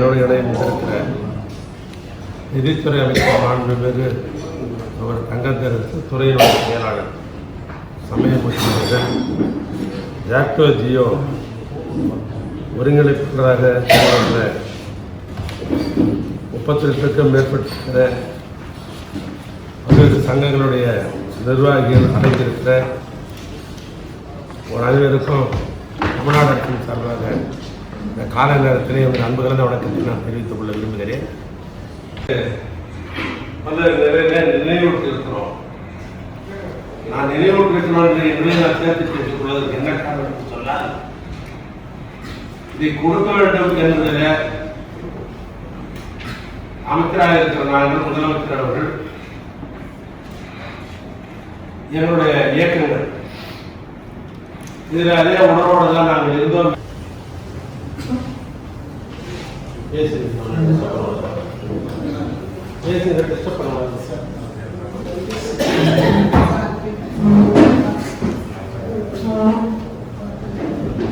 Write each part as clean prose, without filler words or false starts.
என்னோடு இணைந்திருக்கிற நிதித்துறை அமைச்சர் மாண்புமிகு அவர் தங்கத்தரசு துறையினுடைய செயலாளர் சமயமுற்றவர்கள் ஜாக்டோ ஜியோ ஒருங்கிணைப்பாளராக செயல்படுற 38க்கும் மேற்பட்டிருக்கிற பல்வேறு சங்கங்களுடைய நிர்வாகிகள் அடைந்திருக்கிற ஒரு அனைவருக்கும் தமிழ்நாடு அரசின் சார்பாக இந்த கால நேரத்திலே ஒரு அன்பு கலந்த வணக்கத்தை நான் தெரிவித்துக் கொள்ள விரும்புகிறேன். நிறைய நினைவூட்டு இருக்கிறோம். நான் நினைவூட்டு இருக்கணும் என்று நான் சேர்த்து பேசிக் கொள்வதற்கு என்ன காரணம் சொன்னால், இதை கொடுக்க வேண்டும் என்பதில் அமைச்சராக இருக்கிற நாங்கள் முதலமைச்சர் அவர்கள் என்னுடைய இயக்கங்கள் இதில் அதே உணர்வோடு தான் நாங்கள் இருந்தோம்.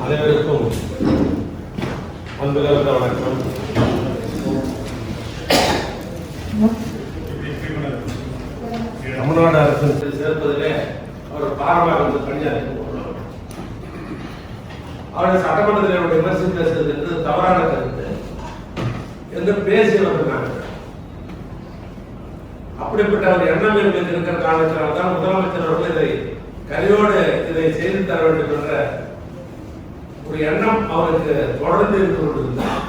அனைவருக்கும் அன்பு கலந்த வணக்கம். தமிழ்நாடு அரசு சேர்ப்பதிலே அவர் பாரமாக வந்து பணியாற்றி அவருடைய சட்டமன்றத்தில் என்னுடைய விமர்சனம் பேசுறது என்பது தவறான கருத்து என்று பேசியவர்கள். அப்படிப்பட்ட ஒரு எண்ணம் என்பது இருக்கிற காரணத்தினால் தான் முதலமைச்சர் அவர்கள் இதை கரையோடு இதை செய்து தர வேண்டும் என்ற ஒரு எண்ணம் அவருக்கு தொடர்ந்து இருந்து கொண்டிருந்தார்.